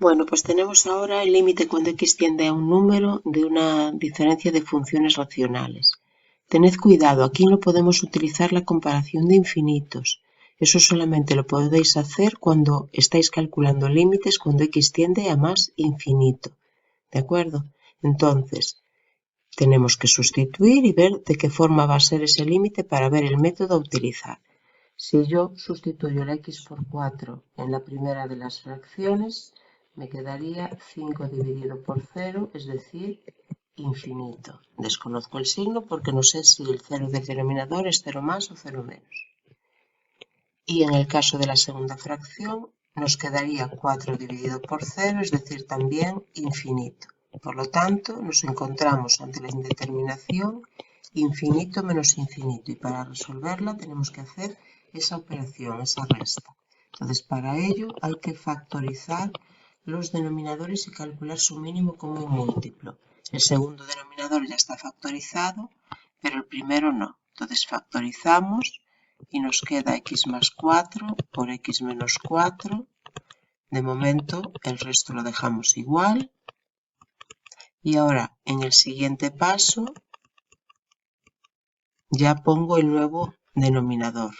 Bueno, pues tenemos ahora el límite cuando x tiende a un número de una diferencia de funciones racionales. Tened cuidado, aquí no podemos utilizar la comparación de infinitos. Eso solamente lo podéis hacer cuando estáis calculando límites cuando x tiende a más infinito. ¿De acuerdo? Entonces, tenemos que sustituir y ver de qué forma va a ser ese límite para ver el método a utilizar. Si yo sustituyo la x por 4 en la primera de las fracciones, me quedaría 5 dividido por 0, es decir, infinito. Desconozco el signo porque no sé si el 0 del denominador es 0 más o 0 menos. Y en el caso de la segunda fracción, nos quedaría 4 dividido por 0, es decir, también infinito. Por lo tanto, nos encontramos ante la indeterminación infinito menos infinito. Y para resolverla tenemos que hacer esa operación, esa resta. Entonces, para ello hay que factorizar los denominadores y calcular su mínimo común múltiplo. El segundo denominador ya está factorizado, pero el primero no. Entonces factorizamos y nos queda x más 4 por x menos 4. De momento el resto lo dejamos igual. Y ahora en el siguiente paso ya pongo el nuevo denominador.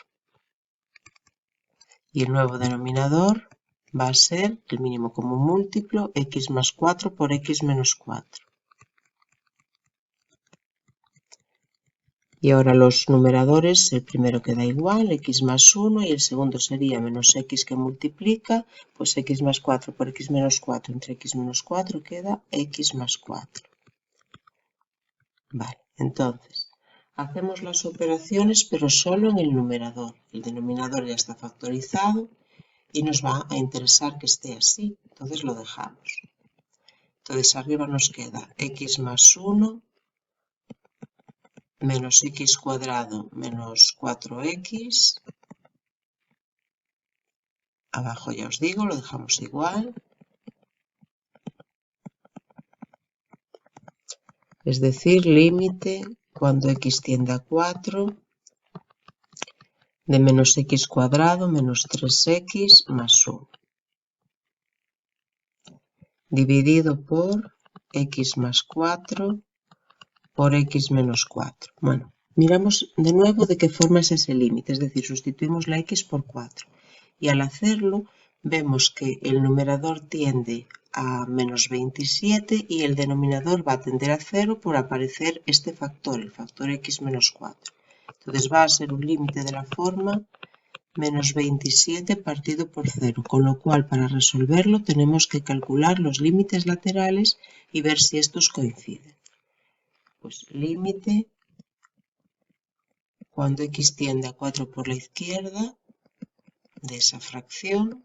Y el nuevo denominador va a ser el mínimo común múltiplo x más 4 por x menos 4. Y ahora los numeradores, el primero queda igual, x más 1, y el segundo sería menos x que multiplica, pues x más 4 por x menos 4 entre x menos 4 queda x más 4. Vale, entonces, hacemos las operaciones pero solo en el numerador. El denominador ya está factorizado y nos va a interesar que esté así, entonces lo dejamos. Entonces arriba nos queda x más 1 menos x cuadrado menos 4x. Abajo ya os digo, lo dejamos igual. Es decir, límite cuando x tiende a 4 de menos x cuadrado menos 3x más 1. Dividido por x más 4 por x menos 4. Bueno, miramos de nuevo de qué forma es ese límite, es decir, sustituimos la x por 4. Y al hacerlo, vemos que el numerador tiende a menos 27 y el denominador va a tender a 0 por aparecer este factor, el factor x menos 4. Entonces va a ser un límite de la forma menos 27 partido por 0, con lo cual para resolverlo tenemos que calcular los límites laterales y ver si estos coinciden. Pues límite cuando x tiende a 4 por la izquierda de esa fracción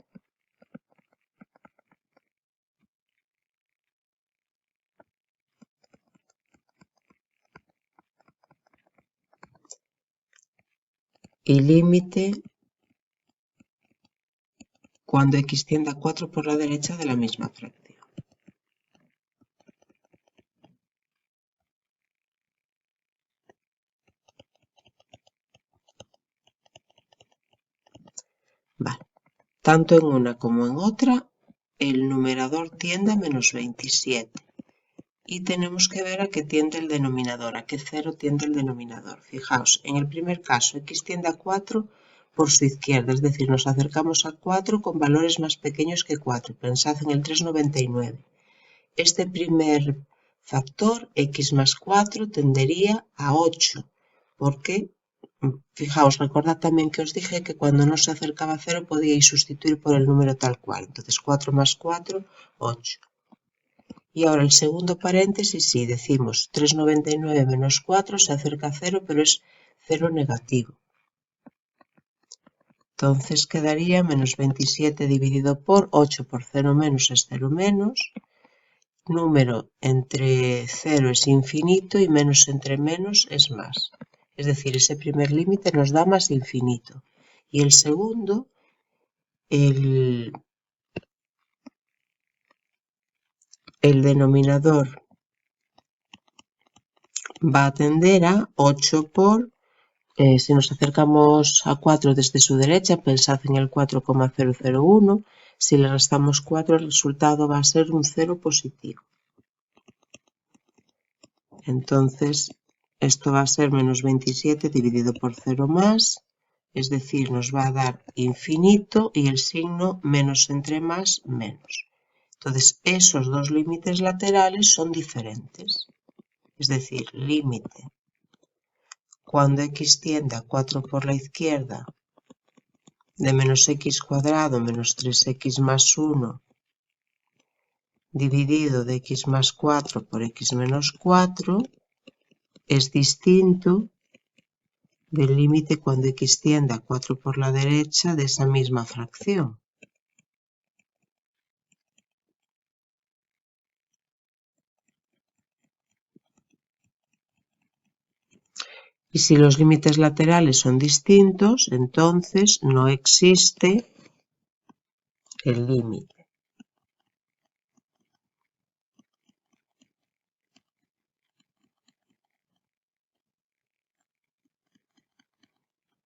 y límite cuando x tiende a 4 por la derecha de la misma fracción. Vale. Tanto en una como en otra, el numerador tiende a menos 27. Y tenemos que ver a qué tiende el denominador, a qué 0 tiende el denominador. Fijaos, en el primer caso, x tiende a 4 por su izquierda, es decir, nos acercamos a 4 con valores más pequeños que 4. Pensad en el 3,99. Este primer factor, x más 4, tendería a 8, porque, fijaos, recordad también que os dije que cuando no se acercaba a 0 podíais sustituir por el número tal cual. Entonces 4 más 4, 8. Y ahora el segundo paréntesis, sí, decimos 3,99 menos 4 se acerca a 0, pero es 0 negativo. Entonces quedaría menos 27 dividido por 8 por 0 menos es 0 menos. Número entre 0 es infinito y menos entre menos es más. Es decir, ese primer límite nos da más infinito. Y el segundo, el denominador va a tender a 8 por, si nos acercamos a 4 desde su derecha, pensad en el 4,001, Si le restamos 4, el resultado va a ser un 0 positivo. Entonces, esto va a ser menos 27 dividido por 0 más, es decir, nos va a dar infinito y el signo menos entre más, menos. Entonces, esos dos límites laterales son diferentes. Es decir, límite cuando x tiende a 4 por la izquierda de menos x cuadrado menos 3x más 1 dividido de x más 4 por x menos 4 es distinto del límite cuando x tiende a 4 por la derecha de esa misma fracción. Y si los límites laterales son distintos, entonces no existe el límite.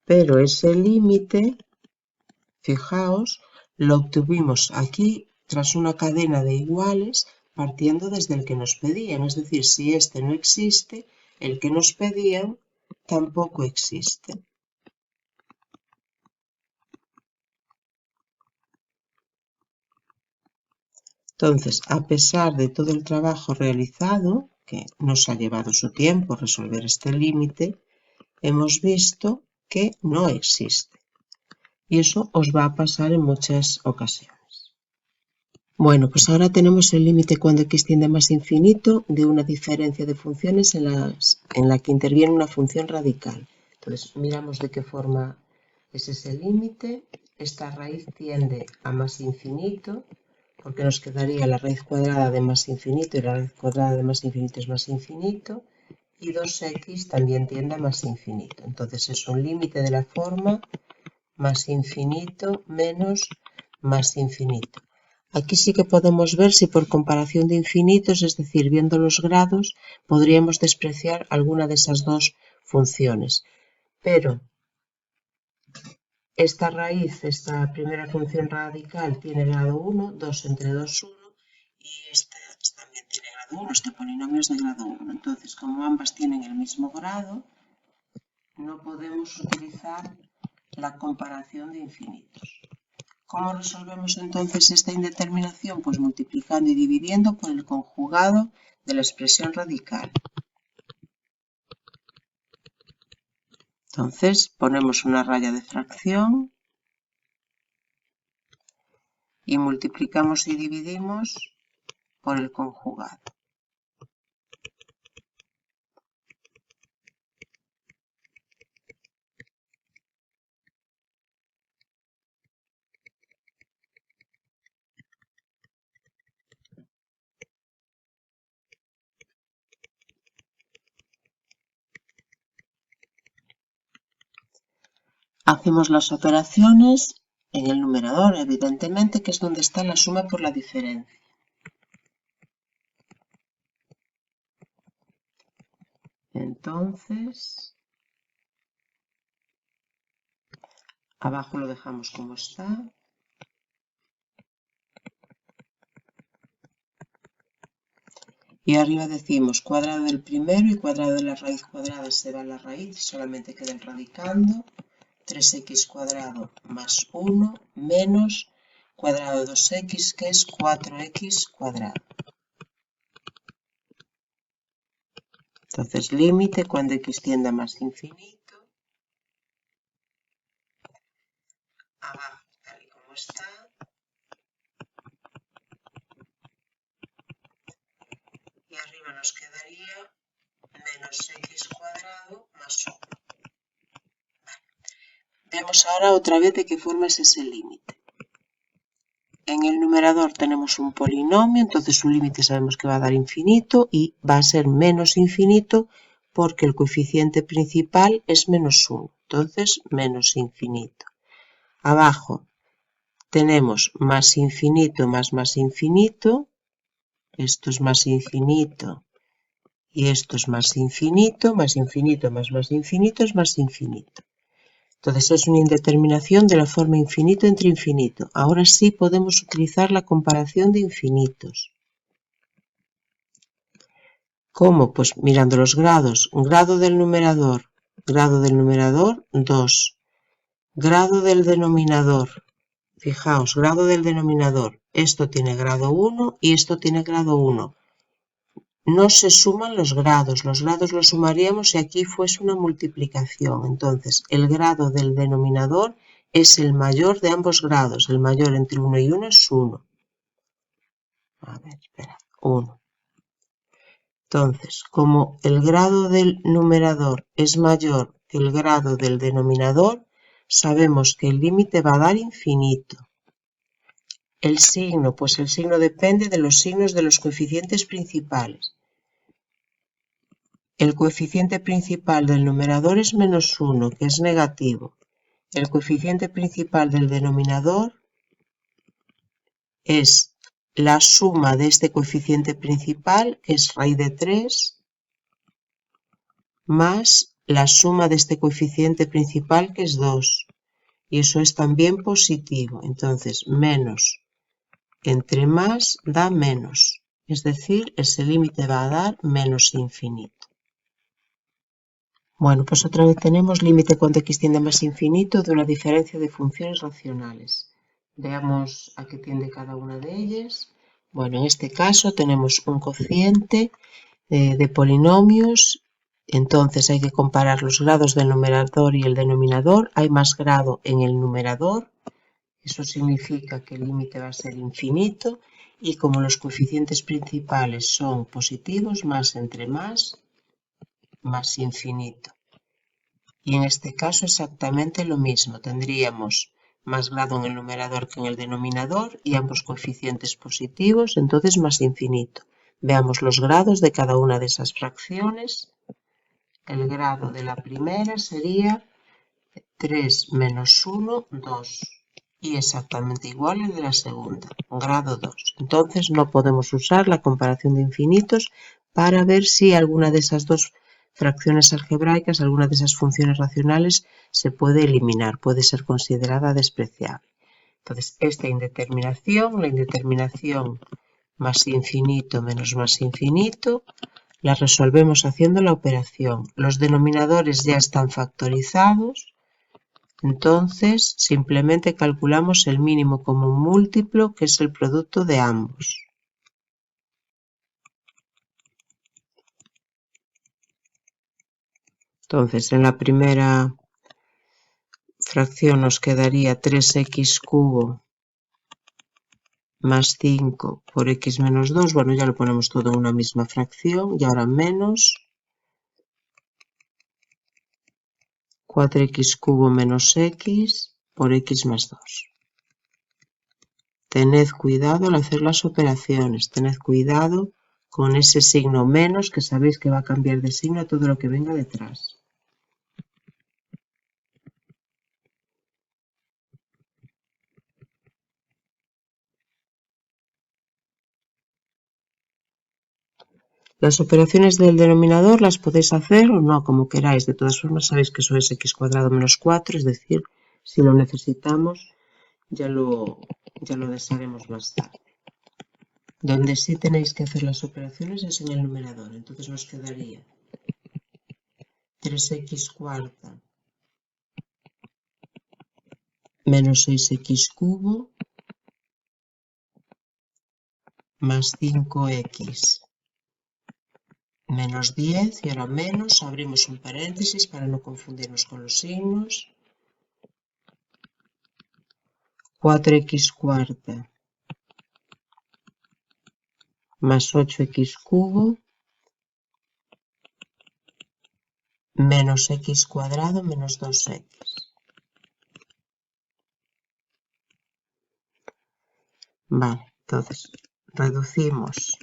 Pero ese límite, fijaos, lo obtuvimos aquí tras una cadena de iguales partiendo desde el que nos pedían. Es decir, si este no existe, el que nos pedían tampoco existe. Entonces, a pesar de todo el trabajo realizado, que nos ha llevado su tiempo resolver este límite, hemos visto que no existe. Y eso os va a pasar en muchas ocasiones. Bueno, pues ahora tenemos el límite cuando x tiende a más infinito de una diferencia de funciones en la que interviene una función radical. Entonces, miramos de qué forma es ese límite. Esta raíz tiende a más infinito, porque nos quedaría la raíz cuadrada de más infinito y la raíz cuadrada de más infinito es más infinito. Y 2x también tiende a más infinito. Entonces es un límite de la forma más infinito menos más infinito. Aquí sí que podemos ver si por comparación de infinitos, es decir, viendo los grados, podríamos despreciar alguna de esas dos funciones. Pero esta raíz, esta primera función radical tiene grado 1, 2 entre 2, 1, y esta también tiene grado 1, este polinomio es de grado 1. Entonces, como ambas tienen el mismo grado, no podemos utilizar la comparación de infinitos. ¿Cómo resolvemos entonces esta indeterminación? Pues multiplicando y dividiendo por el conjugado de la expresión radical. Entonces ponemos una raya de fracción y multiplicamos y dividimos por el conjugado. Hacemos las operaciones en el numerador, evidentemente, que es donde está la suma por la diferencia. Entonces, abajo lo dejamos como está. Y arriba decimos cuadrado del primero y cuadrado de la raíz cuadrada se va a la raíz y solamente queda el radicando. 3x cuadrado más 1 menos cuadrado de 2x, que es 4x cuadrado. Entonces, límite cuando x tiende a más infinito. Abajo, tal y como está. Y arriba nos quedaría menos x cuadrado más 1. Vemos ahora otra vez de qué forma es ese límite. En el numerador tenemos un polinomio, entonces su límite sabemos que va a dar infinito y va a ser menos infinito porque el coeficiente principal es menos 1. Entonces, menos infinito. Abajo tenemos más infinito más más infinito. Esto es más infinito y esto es más infinito más más infinito es más infinito. Entonces es una indeterminación de la forma infinito entre infinito. Ahora sí podemos utilizar la comparación de infinitos. ¿Cómo? Pues mirando los grados. Grado del numerador, 2. Grado del denominador. Fijaos, grado del denominador. Esto tiene grado 1 y esto tiene grado 1. No se suman los grados los sumaríamos si aquí fuese una multiplicación. Entonces, el grado del denominador es el mayor de ambos grados. El mayor entre 1 y 1 es 1. A ver, espera, 1. Entonces, como el grado del numerador es mayor que el grado del denominador, sabemos que el límite va a dar infinito. El signo, pues el signo depende de los signos de los coeficientes principales. El coeficiente principal del numerador es -1, que es negativo. El coeficiente principal del denominador es la suma de este coeficiente principal, que es raíz de 3, más la suma de este coeficiente principal, que es 2. Y eso es también positivo. Entonces, menos entre más da menos. Es decir, ese límite va a dar menos infinito. Bueno, pues otra vez tenemos límite cuando x tiende a más infinito de una diferencia de funciones racionales. Veamos a qué tiende cada una de ellas. Bueno, en este caso tenemos un cociente de polinomios, entonces hay que comparar los grados del numerador y el denominador. Hay más grado en el numerador, eso significa que el límite va a ser infinito, y como los coeficientes principales son positivos, más entre más infinito. Y en este caso exactamente lo mismo. Tendríamos más grado en el numerador que en el denominador y ambos coeficientes positivos, entonces más infinito. Veamos los grados de cada una de esas fracciones. El grado de la primera sería 3 menos 1, 2. Y exactamente igual el de la segunda, grado 2. Entonces no podemos usar la comparación de infinitos para ver si alguna de esas dos fracciones algebraicas, alguna de esas funciones racionales se puede eliminar, puede ser considerada despreciable. Entonces esta indeterminación, la indeterminación más infinito menos más infinito, la resolvemos haciendo la operación. Los denominadores ya están factorizados. Entonces, simplemente calculamos el mínimo común múltiplo, que es el producto de ambos. Entonces, en la primera fracción nos quedaría 3x cubo más 5 por x menos 2. Bueno, ya lo ponemos todo en una misma fracción. Y ahora menos 4x cubo menos x por x más 2. Tened cuidado al hacer las operaciones, tened cuidado con ese signo menos, que sabéis que va a cambiar de signo a todo lo que venga detrás. Las operaciones del denominador las podéis hacer o no, como queráis. De todas formas sabéis que eso es x cuadrado menos 4, es decir, si lo necesitamos ya lo desharemos más tarde. Donde sí tenéis que hacer las operaciones es en el numerador. Entonces nos quedaría 3x cuarta menos 6x cubo más 5x menos 10, y ahora menos, abrimos un paréntesis para no confundirnos con los signos. 4x cuarta más 8x cubo menos x cuadrado menos 2x. Vale, entonces reducimos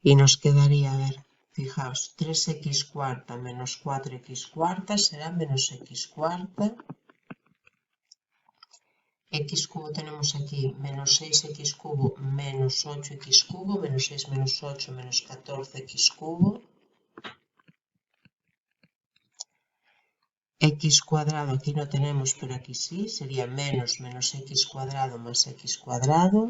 y nos quedaría, a ver, fijaos, 3x cuarta menos 4x cuarta será menos x cuarta. x cubo tenemos aquí menos 6x cubo menos 8x cubo, menos 6 menos 8 menos 14x cubo. X cuadrado aquí no tenemos, pero aquí sí, sería menos x cuadrado más x cuadrado.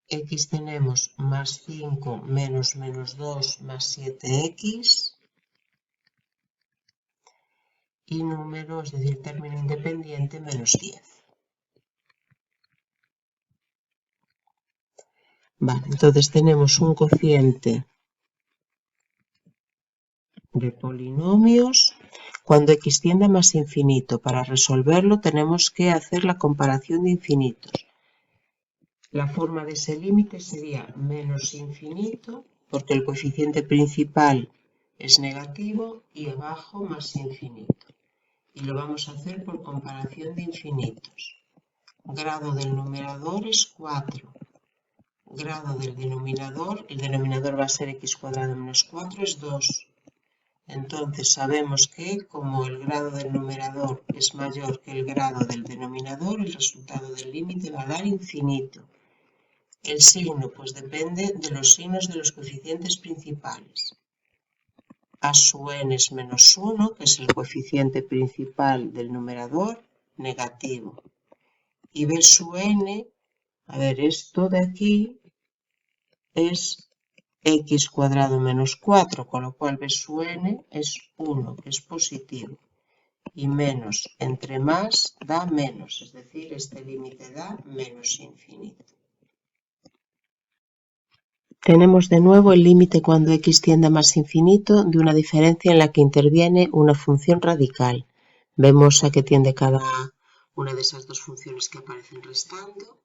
X tenemos más 5 menos 2 más 7x. Y número, es decir, término independiente, menos 10. Vale, entonces tenemos un cociente de polinomios cuando x tiende a más infinito. Para resolverlo tenemos que hacer la comparación de infinitos. La forma de ese límite sería menos infinito, porque el coeficiente principal es negativo, y abajo más infinito. Y lo vamos a hacer por comparación de infinitos. Grado del numerador es 4. Grado del denominador, el denominador va a ser x cuadrado menos 4, es 2. Entonces sabemos que como el grado del numerador es mayor que el grado del denominador, el resultado del límite va a dar infinito. El signo pues depende de los signos de los coeficientes principales. A sub n es menos 1, que es el coeficiente principal del numerador, negativo. Y b sub n, a ver, esto de aquí es x cuadrado menos 4, con lo cual b sub n es 1, que es positivo. Y menos entre más da menos, es decir, este límite da menos infinito. Tenemos de nuevo el límite cuando x tiende a más infinito de una diferencia en la que interviene una función radical. Vemos a qué tiende cada una de esas dos funciones que aparecen restando.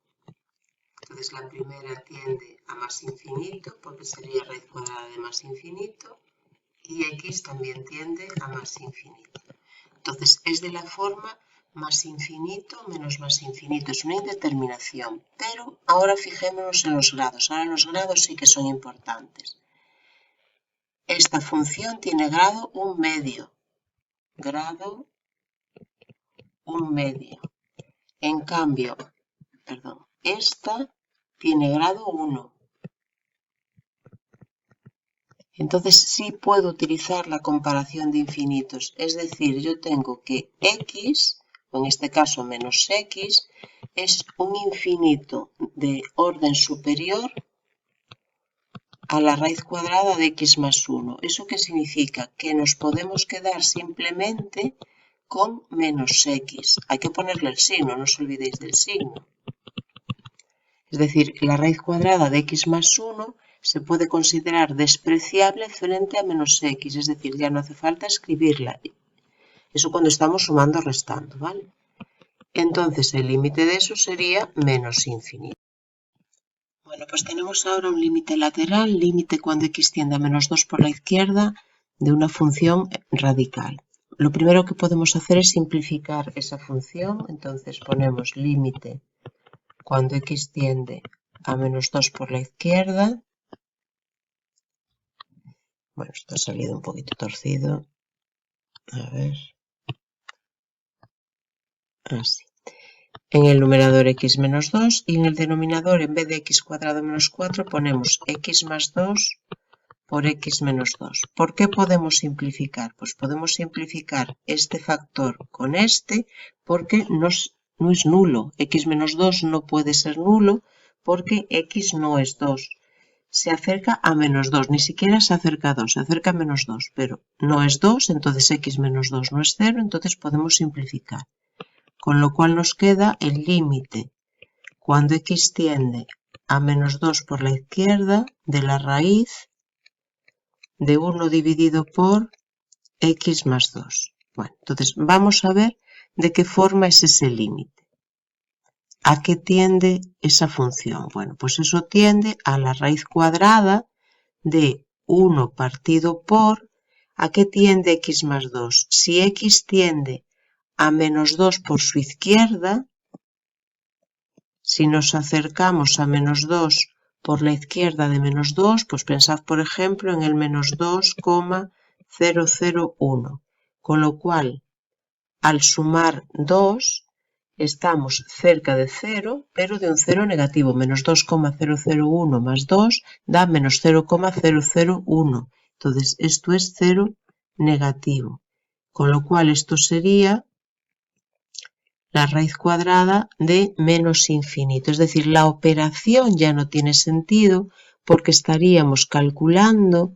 Entonces la primera tiende a más infinito porque sería raíz cuadrada de más infinito, y x también tiende a más infinito. Entonces es de la forma más infinito menos más infinito, es una indeterminación, pero ahora fijémonos en los grados. Ahora los grados sí que son importantes. Esta función tiene grado 1 medio, grado 1 medio. En cambio, esta tiene grado 1. Entonces sí puedo utilizar la comparación de infinitos, es decir, yo tengo que x, o en este caso menos x, es un infinito de orden superior a la raíz cuadrada de x más 1. ¿Eso qué significa? Que nos podemos quedar simplemente con menos x. Hay que ponerle el signo, no os olvidéis del signo. Es decir, la raíz cuadrada de x más 1 se puede considerar despreciable frente a menos x, es decir, ya no hace falta escribirla. Eso cuando estamos sumando o restando, ¿vale? Entonces el límite de eso sería menos infinito. Bueno, pues tenemos ahora un límite lateral, límite cuando x tiende a menos 2 por la izquierda de una función radical. Lo primero que podemos hacer es simplificar esa función, entonces ponemos límite cuando x tiende a menos 2 por la izquierda. Bueno, esto ha salido un poquito torcido. A ver. Así. En el numerador x menos 2 y en el denominador en vez de x cuadrado menos 4 ponemos x más 2 por x menos 2. ¿Por qué podemos simplificar? Pues podemos simplificar este factor con este porque no es nulo. X menos 2 no puede ser nulo porque x no es 2. Se acerca a menos 2, ni siquiera se acerca a 2, se acerca a menos 2, pero no es 2, entonces x menos 2 no es 0, entonces podemos simplificar. Con lo cual nos queda el límite cuando x tiende a menos 2 por la izquierda de la raíz de 1 dividido por x más 2. Bueno, entonces vamos a ver de qué forma es ese límite. ¿A qué tiende esa función? Bueno, pues eso tiende a la raíz cuadrada de 1 partido por, ¿a qué tiende x más 2? Si x tiende a menos 2 por su izquierda, si nos acercamos a menos 2 por la izquierda de menos 2, pues pensad por ejemplo en el menos 2,001, con lo cual al sumar 2 estamos cerca de 0, pero de un 0 negativo. Menos 2,001 más 2 da menos 0,001. Entonces esto es 0 negativo. Con lo cual esto sería la raíz cuadrada de menos infinito. Es decir, la operación ya no tiene sentido porque estaríamos calculando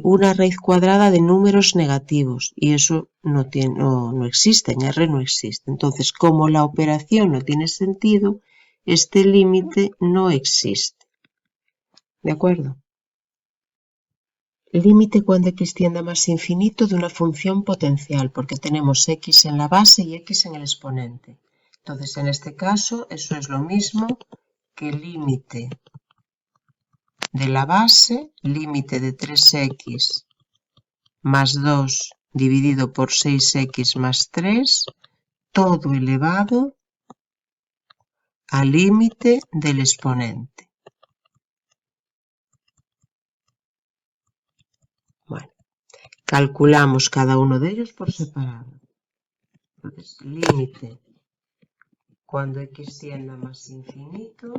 una raíz cuadrada de números negativos y eso no existe, en R no existe. Entonces, como la operación no tiene sentido, este límite no existe. ¿De acuerdo? Límite cuando x tiende a más infinito de una función potencial, porque tenemos x en la base y x en el exponente. Entonces, en este caso, eso es lo mismo que límite de la base, límite de 3x más 2 dividido por 6x más 3, todo elevado al límite del exponente. Bueno, calculamos cada uno de ellos por separado. Entonces, límite cuando x tiende a más infinito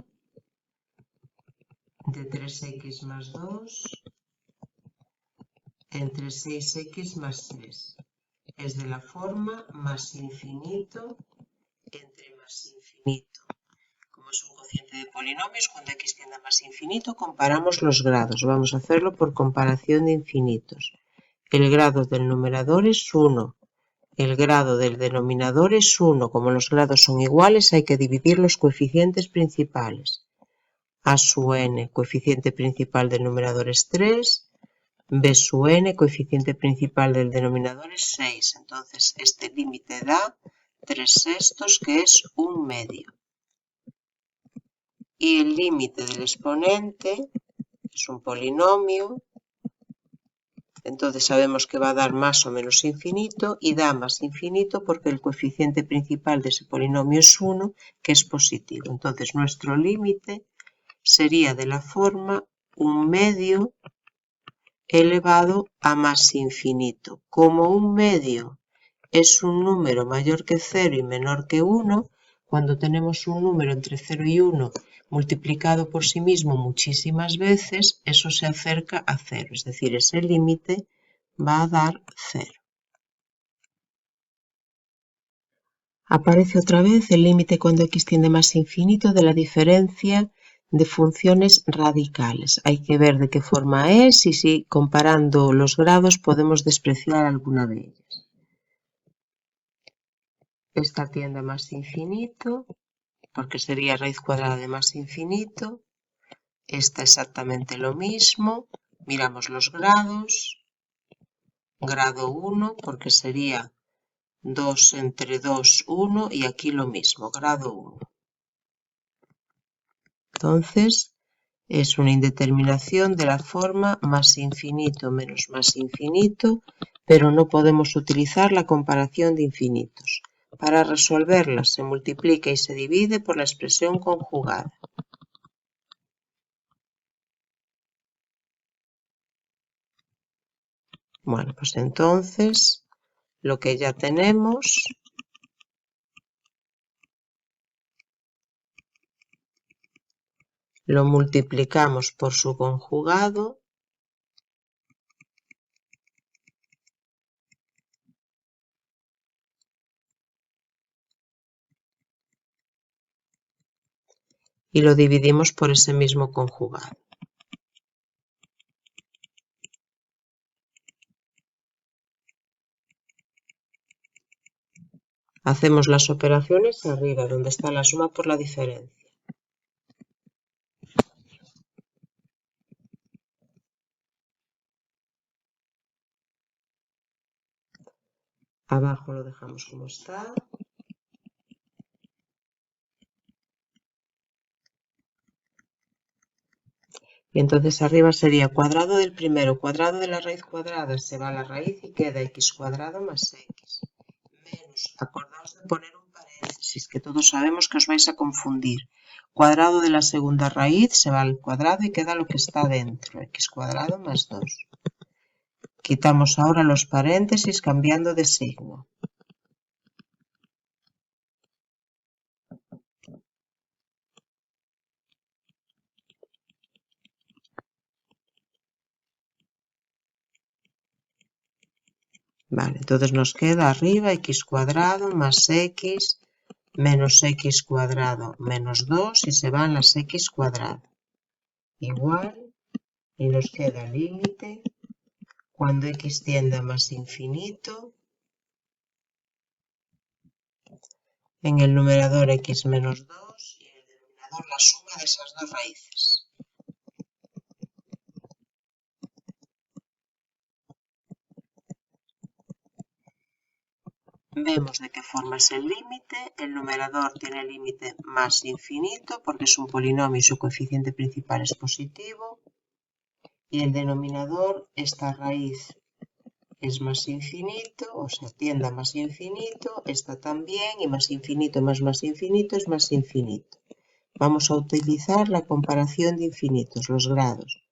de 3x más 2 entre 6x más 3. Es de la forma más infinito entre más infinito. Como es un cociente de polinomios, cuando x tiende a más infinito, comparamos los grados. Vamos a hacerlo por comparación de infinitos. El grado del numerador es 1. El grado del denominador es 1. Como los grados son iguales, hay que dividir los coeficientes principales. A sub n, coeficiente principal del numerador es 3. B sub n, coeficiente principal del denominador es 6. Entonces, este límite da 3/6, que es 1/2. Y el límite del exponente es un polinomio. Entonces sabemos que va a dar más o menos infinito y da más infinito porque el coeficiente principal de ese polinomio es 1, que es positivo. Entonces nuestro límite sería de la forma 1/2 elevado a más infinito. Como 1/2 es un número mayor que 0 y menor que 1, cuando tenemos un número entre 0 y 1 multiplicado por sí mismo muchísimas veces, eso se acerca a 0, es decir, ese límite va a dar 0. Aparece otra vez el límite cuando x tiende más infinito de la diferencia de funciones radicales. Hay que ver de qué forma es y si comparando los grados podemos despreciar alguna de ellas. Esta tiende a más infinito, porque sería raíz cuadrada de más infinito. Esta exactamente lo mismo. Miramos los grados. Grado 1, porque sería 2 entre 2, 1, y aquí lo mismo, grado 1. Entonces, es una indeterminación de la forma más infinito menos más infinito, pero no podemos utilizar la comparación de infinitos. Para resolverla se multiplica y se divide por la expresión conjugada. Bueno, pues entonces lo que ya tenemos lo multiplicamos por su conjugado y lo dividimos por ese mismo conjugado. Hacemos las operaciones arriba, donde está la suma por la diferencia. Abajo lo dejamos como está. Y entonces arriba sería cuadrado del primero, cuadrado de la raíz cuadrada, se va a la raíz y queda x cuadrado más x. Menos, acordaos de poner un paréntesis, que todos sabemos que os vais a confundir. Cuadrado de la segunda raíz se va al cuadrado y queda lo que está dentro, x cuadrado más 2. Quitamos ahora los paréntesis cambiando de signo. Vale, entonces nos queda arriba x cuadrado más x menos x cuadrado menos 2 y se van las x cuadrado. Igual, y nos queda límite cuando x tiende a más infinito. En el numerador x menos 2 y en el denominador la suma de esas dos raíces. Vemos de qué forma es el límite. El numerador tiene límite más infinito porque es un polinomio y su coeficiente principal es positivo. Y el denominador, esta raíz es más infinito, o sea, tiende a más infinito, esta también, y más infinito más infinito es más infinito. Vamos a utilizar la comparación de infinitos, los grados.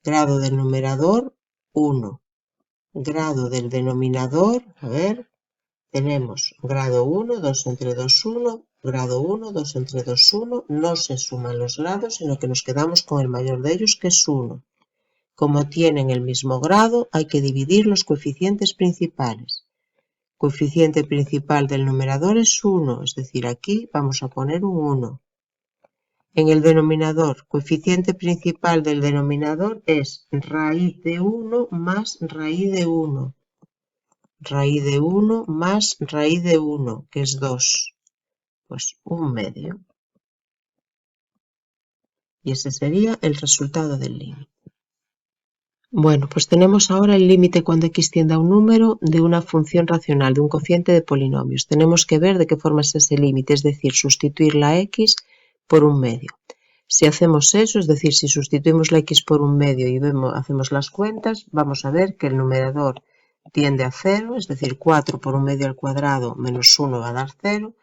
Grado del numerador, 1. Grado del denominador, a ver, tenemos grado 1, 2 entre 2, 1, grado 1, 2 entre 2, 1. No se suman los grados, sino que nos quedamos con el mayor de ellos, que es 1. Como tienen el mismo grado, hay que dividir los coeficientes principales. Coeficiente principal del numerador es 1, es decir, aquí vamos a poner un 1. En el denominador, coeficiente principal del denominador es raíz de 1 más raíz de 1. Raíz de 1 más raíz de 1, que es 2. Pues 1/2. Y ese sería el resultado del límite. Bueno, pues tenemos ahora el límite cuando x tiende a un número de una función racional, de un cociente de polinomios. Tenemos que ver de qué forma es ese límite, es decir, sustituir la x por 1/2. Si hacemos eso, es decir, si sustituimos la x por 1/2 y hacemos las cuentas, vamos a ver que el numerador tiende a 0, es decir, 4 por 1/2 al cuadrado menos 1 va a dar 0.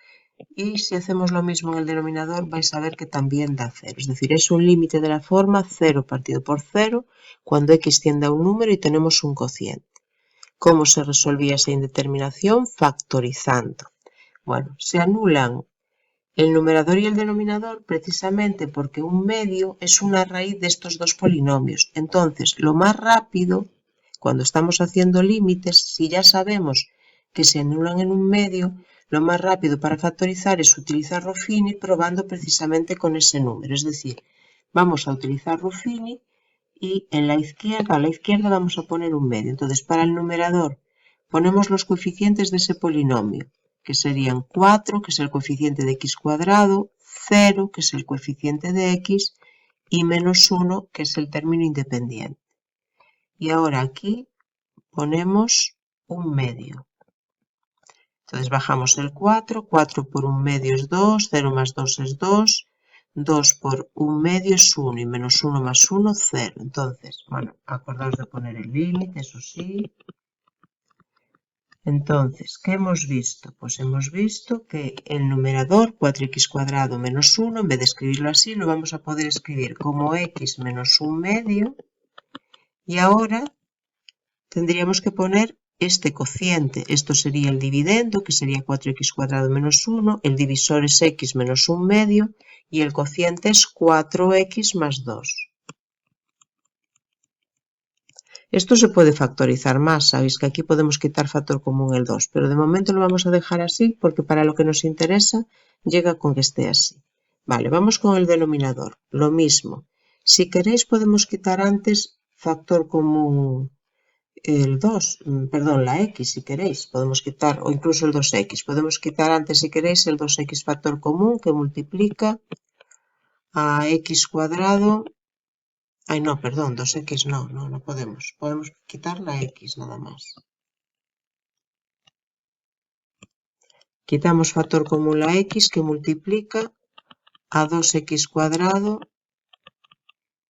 Y si hacemos lo mismo en el denominador, vais a ver que también da 0. Es decir, es un límite de la forma 0 partido por 0 cuando x tiende a un número y tenemos un cociente. ¿Cómo se resolvía esa indeterminación? Factorizando. Bueno, se anulan el numerador y el denominador precisamente porque 1/2 es una raíz de estos dos polinomios. Entonces, lo más rápido, cuando estamos haciendo límites, si ya sabemos que se anulan en 1/2, lo más rápido para factorizar es utilizar Ruffini probando precisamente con ese número. Es decir, vamos a utilizar Ruffini y a la izquierda vamos a poner 1/2. Entonces, para el numerador ponemos los coeficientes de ese polinomio, que serían 4, que es el coeficiente de x cuadrado, 0, que es el coeficiente de x, y menos 1, que es el término independiente. Y ahora aquí ponemos 1/2. Entonces bajamos el 4, 4 por 1/2 es 2, 0 más 2 es 2, 2 por 1/2 es 1 y menos 1 más 1, 0. Entonces, bueno, acordaos de poner el límite, eso sí. Entonces, ¿qué hemos visto? Pues hemos visto que el numerador 4x cuadrado menos 1, en vez de escribirlo así, lo vamos a poder escribir como x menos 1/2. Y ahora tendríamos que poner este cociente. Esto sería el dividendo, que sería 4x cuadrado menos 1. El divisor es x menos 1/2 y el cociente es 4x más 2. Esto se puede factorizar más, sabéis que aquí podemos quitar factor común el 2, pero de momento lo vamos a dejar así porque para lo que nos interesa llega con que esté así. Vale, vamos con el denominador, lo mismo. Si queréis podemos quitar antes factor común el 2, perdón, la x si queréis, podemos quitar, o incluso el 2x, podemos quitar antes si queréis el 2x factor común que multiplica a x cuadrado. Ay, no, perdón, 2x no podemos. Podemos quitar la x nada más. Quitamos factor común la x que multiplica a 2x cuadrado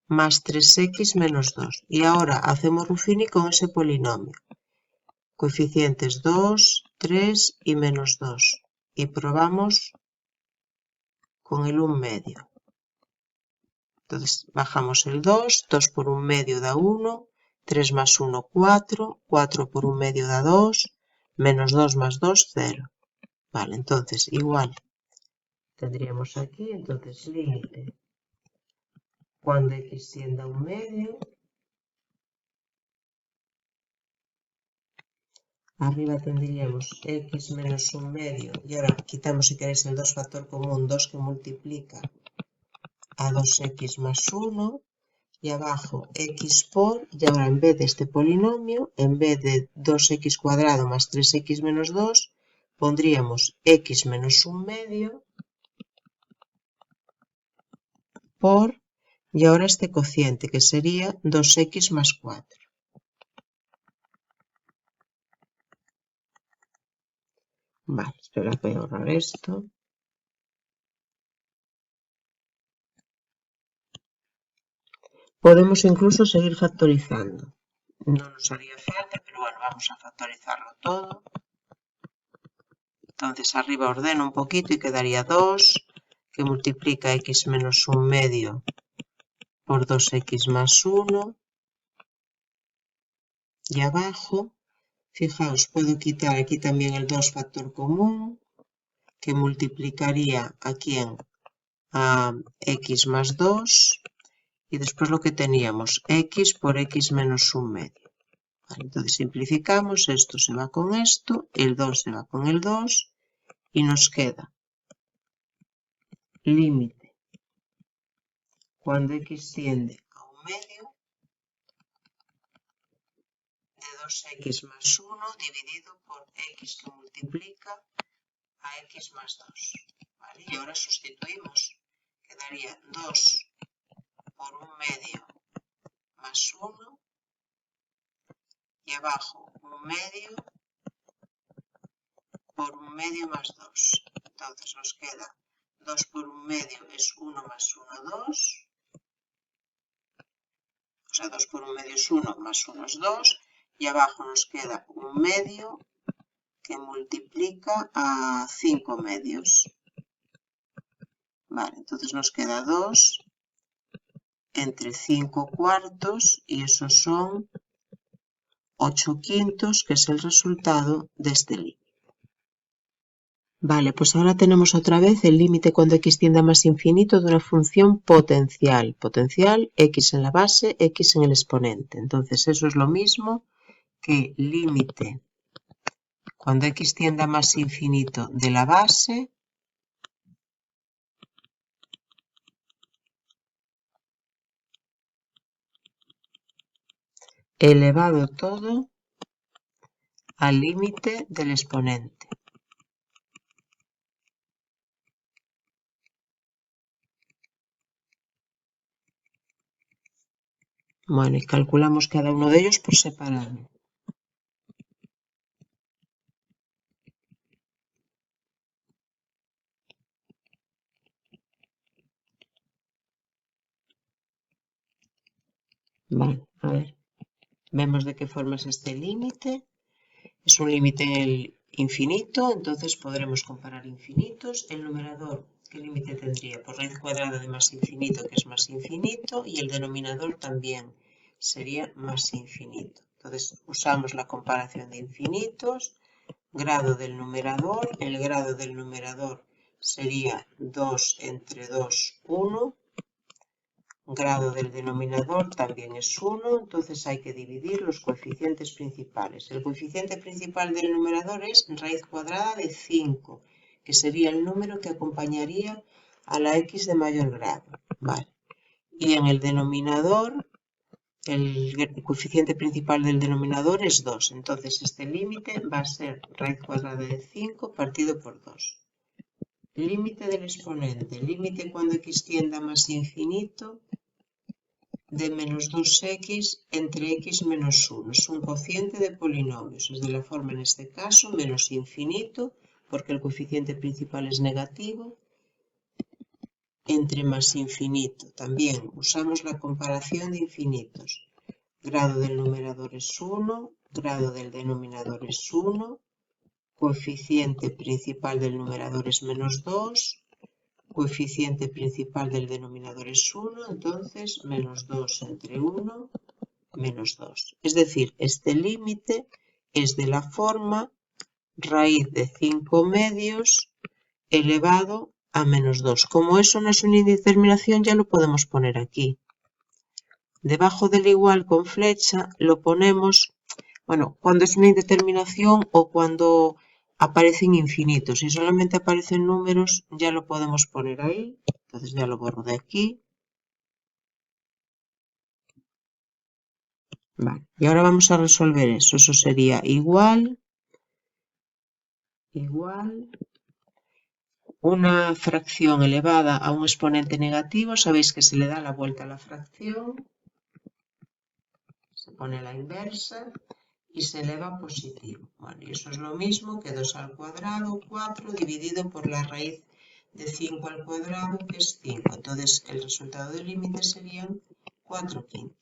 más 3x menos 2. Y ahora hacemos Ruffini con ese polinomio. Coeficientes 2, 3 y menos 2. Y probamos con el 1/2. Entonces bajamos el 2, 2 por 1/2 da 1, 3 más 1, 4, 4 por 1/2 da 2, menos 2 más 2, 0. Vale, entonces igual tendríamos aquí, entonces límite cuando x tiende a 1/2 Arriba tendríamos x menos 1/2, y ahora quitamos si queréis el 2 factor común, 2 que multiplica a 2x más 1, y abajo x por, y ahora en vez de este polinomio, en vez de 2x cuadrado más 3x menos 2, pondríamos x menos 1/2 por, y ahora este cociente que sería 2x más 4. Vale, espera, voy a borrar esto. Podemos incluso seguir factorizando. No nos haría falta, pero bueno, vamos a factorizarlo todo. Entonces arriba ordeno un poquito y quedaría 2, que multiplica x menos 1/2 por 2x más 1. Y abajo, fijaos, puedo quitar aquí también el 2 factor común, que multiplicaría aquí en x más 2. Y después lo que teníamos, x por x menos 1/2. Vale, entonces simplificamos, esto se va con esto, el 2 se va con el 2 y nos queda límite cuando x tiende a 1/2 de 2x más 1 dividido por x que multiplica a x más 2. ¿Vale? Y ahora sustituimos, quedaría 2 por 1/2 más 1 y abajo 1/2 por 1/2 más 2. Entonces nos queda 2 por 1/2 es 1 más 1, 2. O sea, 2 por 1/2 es 1 más 1 es 2. Y abajo nos queda 1/2 que multiplica a 5/2. Vale, entonces nos queda 2 entre 5/4 y esos son 8/5, que es el resultado de este límite. Vale, pues ahora tenemos otra vez el límite cuando x tiende a más infinito de una función potencial. Potencial, x en la base, x en el exponente. Entonces eso es lo mismo que límite cuando x tiende a más infinito de la base elevado todo al límite del exponente. Bueno, y calculamos cada uno de ellos por separado. Vale, a ver. Vemos de qué forma es este límite. Es un límite infinito, entonces podremos comparar infinitos. El numerador, ¿qué límite tendría? Pues raíz cuadrada de más infinito, que es más infinito, y el denominador también sería más infinito. Entonces usamos la comparación de infinitos, grado del numerador, el grado del numerador sería 2 entre 2, 1. Grado del denominador también es 1, entonces hay que dividir los coeficientes principales. El coeficiente principal del numerador es raíz cuadrada de 5, que sería el número que acompañaría a la x de mayor grado. Vale. Y en el denominador, el coeficiente principal del denominador es 2, entonces este límite va a ser raíz cuadrada de 5 partido por 2. Límite del exponente, límite cuando x tiende a más infinito de menos 2x entre x menos 1. Es un cociente de polinomios. Es de la forma, en este caso, menos infinito, porque el coeficiente principal es negativo, entre más infinito. También usamos la comparación de infinitos. Grado del numerador es 1, grado del denominador es 1, coeficiente principal del numerador es menos 2, coeficiente principal del denominador es 1, entonces menos 2 entre 1, menos 2. Es decir, este límite es de la forma raíz de 5/2 elevado a menos 2. Como eso no es una indeterminación, ya lo podemos poner aquí. Debajo del igual con flecha lo ponemos Bueno, cuando es una indeterminación o cuando aparecen infinitos. Si solamente aparecen números, ya lo podemos poner ahí. Entonces ya lo borro de aquí. Vale, y ahora vamos a resolver eso. Eso sería igual, una fracción elevada a un exponente negativo. Sabéis que se le da la vuelta a la fracción, se pone la inversa y se eleva a positivo. Bueno, y eso es lo mismo que 2 al cuadrado, 4, dividido por la raíz de 5 al cuadrado, que es 5. Entonces, el resultado del límite serían 4/5.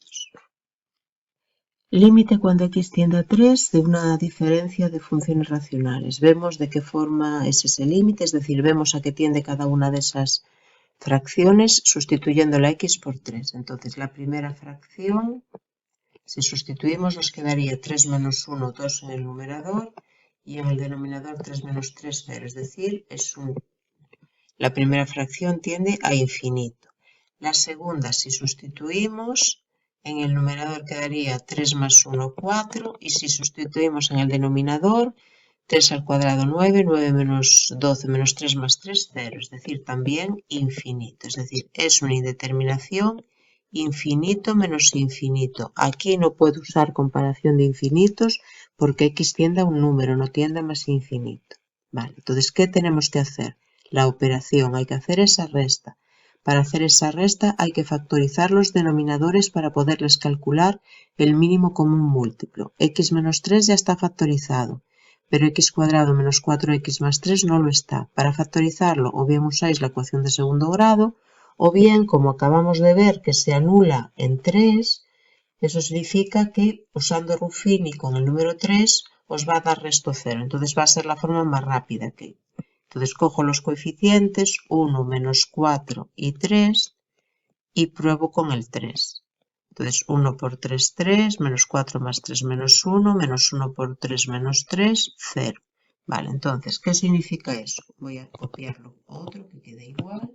Límite cuando x tiende a 3 de una diferencia de funciones racionales. Vemos de qué forma es ese límite, es decir, vemos a qué tiende cada una de esas fracciones sustituyendo la x por 3. Entonces, la primera fracción, si sustituimos, nos quedaría 3 menos 1, 2 en el numerador, y en el denominador 3 menos 3, 0. Es decir, la primera fracción tiende a infinito. La segunda, si sustituimos, en el numerador quedaría 3 más 1, 4, y si sustituimos en el denominador, 3 al cuadrado, 9, 9 menos 12 menos 3 más 3, 0, es decir, también infinito. Es decir, es una indeterminación infinito menos infinito. Aquí no puedo usar comparación de infinitos porque x tiende a un número, no tiende a más infinito. Vale, entonces, ¿qué tenemos que hacer? La operación, hay que hacer esa resta. Para hacer esa resta hay que factorizar los denominadores para poderles calcular el mínimo común múltiplo. X menos 3 ya está factorizado, pero x cuadrado menos 4x más 3 no lo está. Para factorizarlo, o bien usáis la ecuación de segundo grado, o bien, como acabamos de ver que se anula en 3, eso significa que usando Ruffini con el número 3 os va a dar resto 0. Entonces va a ser la forma más rápida que Entonces cojo los coeficientes 1, menos 4 y 3 y pruebo con el 3. Entonces 1 por 3, 3, menos 4 más 3 menos 1, menos 1 por 3 menos 3, 0. Vale, entonces, ¿qué significa eso? Voy a copiarlo otro que quede igual.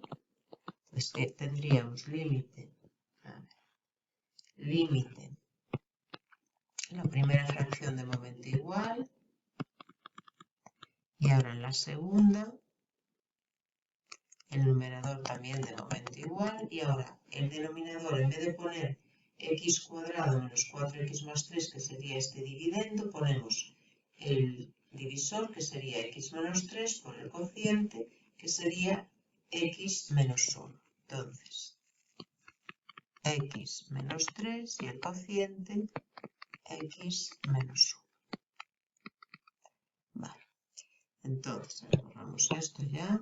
Pues que tendríamos límite, la primera fracción de momento igual, y ahora en la segunda, el numerador también de momento igual, y ahora el denominador, en vez de poner x cuadrado menos 4x más 3, que sería este dividendo, ponemos el divisor, que sería x menos 3, por el cociente, que sería x menos 1. Entonces, x menos 3 y el cociente x menos 1. Vale, entonces ahora borramos esto ya.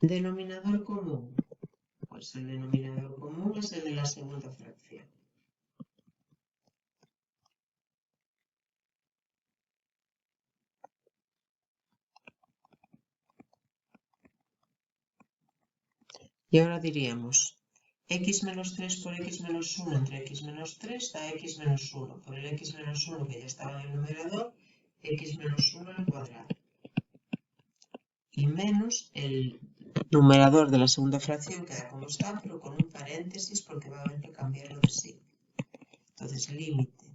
Denominador común. Pues el denominador común es el de la segunda fracción. Y ahora diríamos x menos 3 por x menos 1 entre x menos 3 da x menos 1. Por el x menos 1 que ya estaba en el numerador, x menos 1 al cuadrado. Y menos el numerador de la segunda fracción queda como está, pero con un paréntesis porque va a haber que cambiarlo de signo. Entonces, límite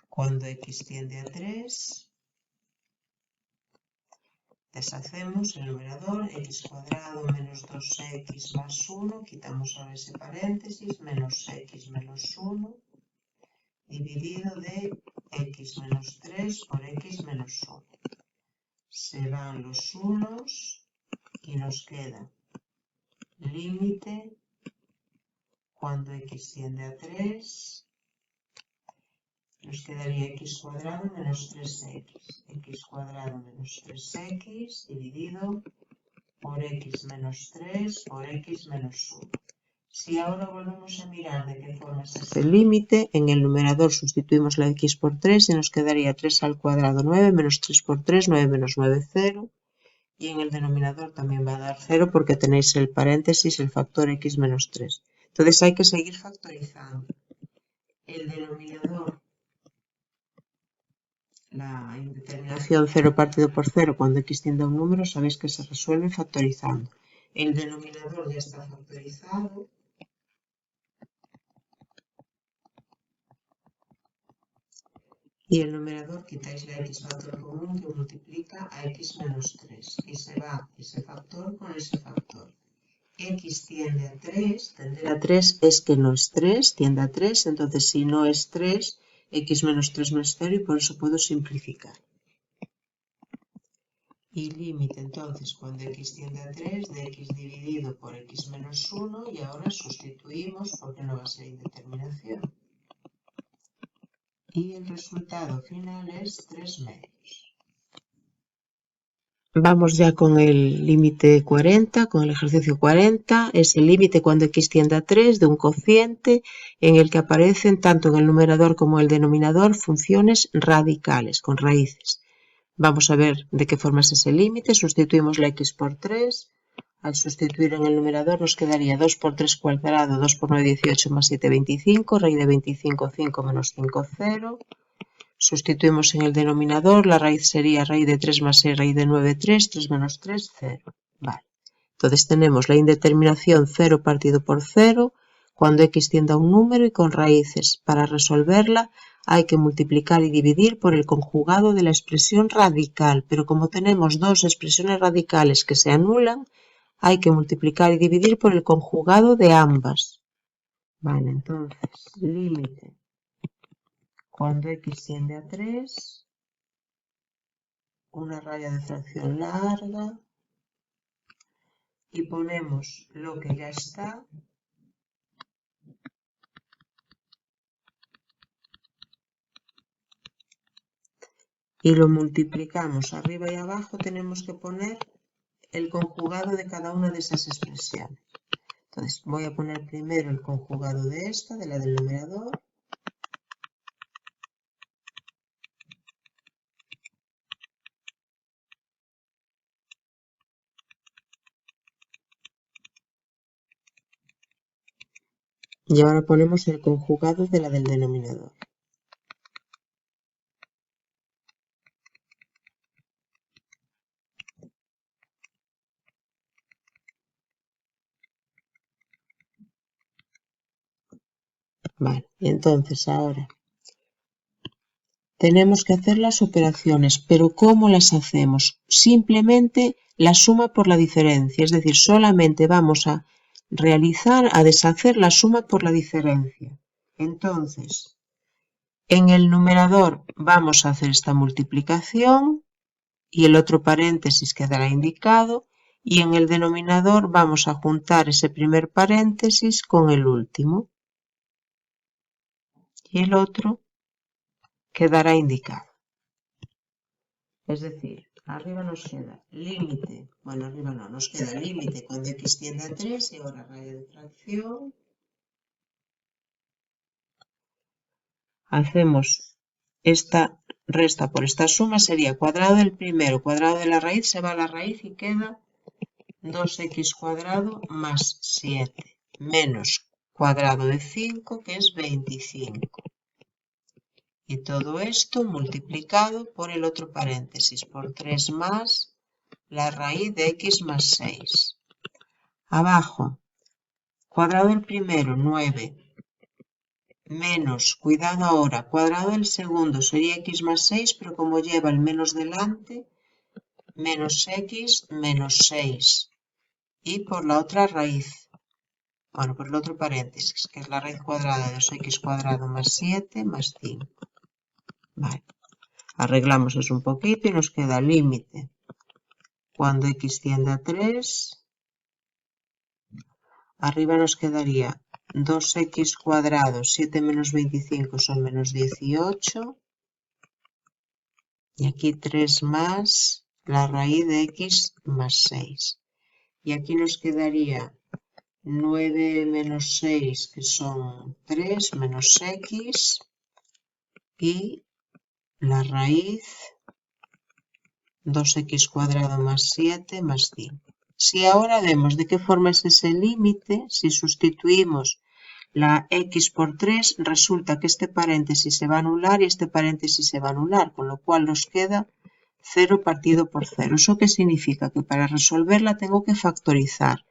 cuando x tiende a 3, deshacemos el numerador, x cuadrado menos 2x más 1, quitamos ahora ese paréntesis, menos x menos 1, dividido de x menos 3 por x menos 1. Se van los unos y nos queda límite cuando x tiende a 3, nos quedaría x cuadrado menos 3x, x cuadrado menos 3x dividido por x menos 3 por x menos 1. Si ahora volvemos a mirar de qué forma es ese límite, en el numerador sustituimos la x por 3 y nos quedaría 3 al cuadrado 9 menos 3 por 3, 9 menos 9, 0. Y en el denominador también va a dar 0 porque tenéis el paréntesis, el factor x menos 3. Entonces hay que seguir factorizando. El denominador, la indeterminación 0 partido por 0 cuando x tiende a un número, sabéis que se resuelve factorizando. El denominador ya está factorizado. y el numerador quitáis la x factor común que multiplica a x menos 3 y se va ese factor con ese factor. X tiende a 3, tender a 3 es que no es 3, tiende a 3, entonces si no es 3, x menos 3 no es 0 y por eso puedo simplificar. Y límite entonces cuando x tiende a 3 de x dividido por x menos 1 y ahora sustituimos porque no va a ser indeterminación. Y el resultado final es 3 medios. Vamos ya con el límite 40, con el ejercicio 40. Es el límite cuando x tiende a 3 de un cociente en el que aparecen tanto en el numerador como en el denominador funciones radicales con raíces. Vamos a ver de qué forma es ese límite. Sustituimos la x por 3. Al sustituir en el numerador nos quedaría 2 por 3 cuadrado, 2 por 9, 18 más 7, 25. Raíz de 25, 5 menos 5, 0. Sustituimos en el denominador, la raíz sería raíz de 3 más 6, raíz de 9, 3, 3 menos 3, 0. Vale. Entonces tenemos la indeterminación 0 partido por 0 cuando x tiende a un número y con raíces. Para resolverla hay que multiplicar y dividir por el conjugado de la expresión radical, pero como tenemos dos expresiones radicales que se anulan, hay que multiplicar y dividir por el conjugado de ambas. Vale, entonces, límite. Cuando x tiende a 3, una raya de fracción larga y ponemos lo que ya está y lo multiplicamos arriba y abajo. Tenemos que poner el conjugado de cada una de esas expresiones. Entonces voy a poner primero el conjugado de esta, de la del numerador. Y ahora ponemos el conjugado de la del denominador. Vale, entonces ahora tenemos que hacer las operaciones, pero ¿cómo las hacemos? Simplemente la suma por la diferencia, es decir, solamente vamos a deshacer la suma por la diferencia. Entonces, en el numerador vamos a hacer esta multiplicación y el otro paréntesis quedará indicado, y en el denominador vamos a juntar ese primer paréntesis con el último y el otro quedará indicado. Es decir, arriba nos queda límite, bueno, arriba no, nos queda límite cuando x tiende a 3 y ahora raya de fracción. Hacemos esta resta por esta suma, sería cuadrado del primero, cuadrado de la raíz, se va a la raíz y queda 2x cuadrado más 7 menos cuadrado de 5, que es 25. Y todo esto multiplicado por el otro paréntesis, por 3 más la raíz de x más 6. Abajo, cuadrado del primero, 9, menos, cuidado ahora, cuadrado del segundo sería x más 6, pero como lleva el menos delante, menos x menos 6. Y por la otra raíz, bueno, por el otro paréntesis, que es la raíz cuadrada de 2x cuadrado más 7 más 5. Vale. Arreglamos eso un poquito y nos queda límite. Cuando x tiende a 3, arriba nos quedaría 2x cuadrado, 7 menos 25 son menos 18. Y aquí 3 más la raíz de x más 6. Y aquí nos quedaría 9 menos 6, que son 3, menos x. Y la raíz 2x cuadrado más 7 más 5. Si ahora vemos de qué forma es ese límite, si sustituimos la x por 3, resulta que este paréntesis se va a anular y este paréntesis se va a anular, con lo cual nos queda 0 partido por 0. ¿Eso qué significa? Que para resolverla tengo que factorizar.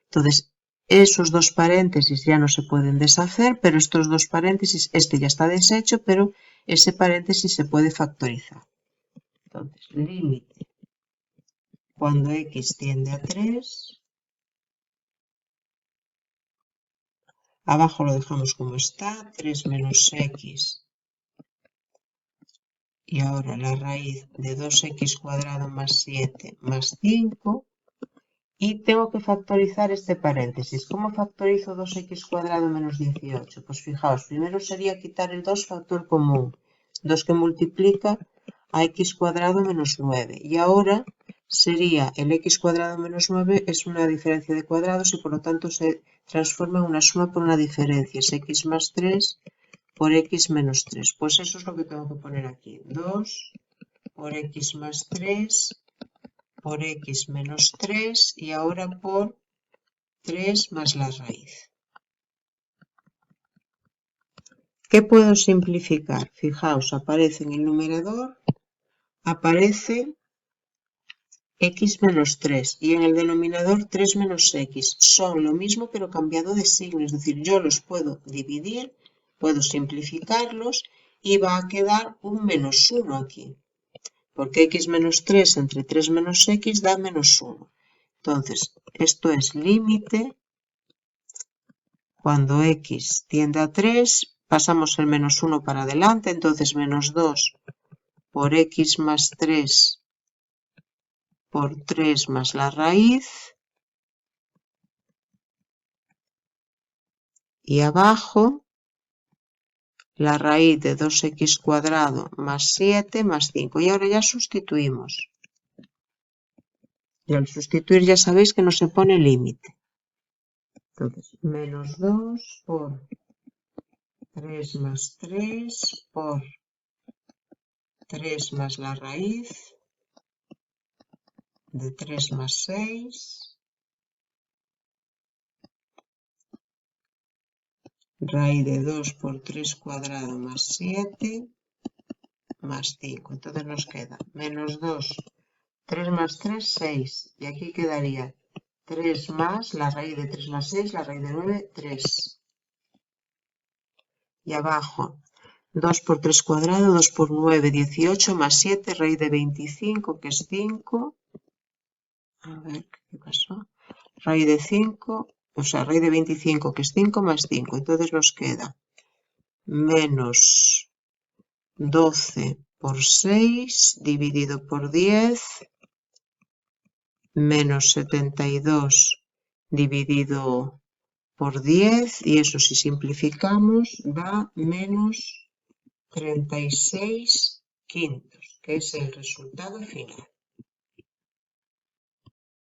Entonces, Esos dos paréntesis ya no se pueden deshacer, pero estos dos paréntesis, este ya está deshecho, pero ese paréntesis se puede factorizar. Entonces, límite cuando x tiende a 3, abajo lo dejamos como está, 3 menos x, y ahora la raíz de 2x cuadrado más 7 más 5, y tengo que factorizar este paréntesis. ¿Cómo factorizo 2x cuadrado menos 18? Pues fijaos, primero sería quitar el 2 factor común, 2 que multiplica a x cuadrado menos 9, y ahora sería el x cuadrado menos 9 es una diferencia de cuadrados y por lo tanto se transforma en una suma por una diferencia, es x más 3 por x menos 3. Pues eso es lo que tengo que poner aquí, 2 por x más 3 por x menos 3 y ahora por 3 más la raíz. ¿Qué puedo simplificar? Fijaos, aparece en el numerador, aparece x menos 3 y en el denominador 3 menos x. Son lo mismo pero cambiado de signo, es decir, yo los puedo dividir, puedo simplificarlos y va a quedar un menos 1 aquí, porque x menos 3 entre 3 menos x da menos 1. Entonces, esto es límite cuando x tiende a 3, pasamos el menos 1 para adelante, entonces menos 2 por x más 3 por 3 más la raíz, y abajo la raíz de 2x cuadrado más 7 más 5. Y ahora ya sustituimos. Y al sustituir ya sabéis que no se pone límite. Entonces, menos 2 por 3 más 3 por 3 más la raíz de 3 más 6, raíz de 2 por 3 cuadrado más 7 más 5. Entonces nos queda menos 2, 3 más 3, 6. Y aquí quedaría 3 más la raíz de 3 más 6, la raíz de 9, 3. Y abajo 2 por 3 cuadrado, 2 por 9, 18 más 7, raíz de 25, que es 5. A ver, ¿qué pasó? Raíz de 5, o sea, raíz de 25, que es 5 más 5. Entonces nos queda menos 12 por 6 dividido por 10, menos 72 dividido por 10, y eso si simplificamos da menos 36 quintos, que es el resultado final.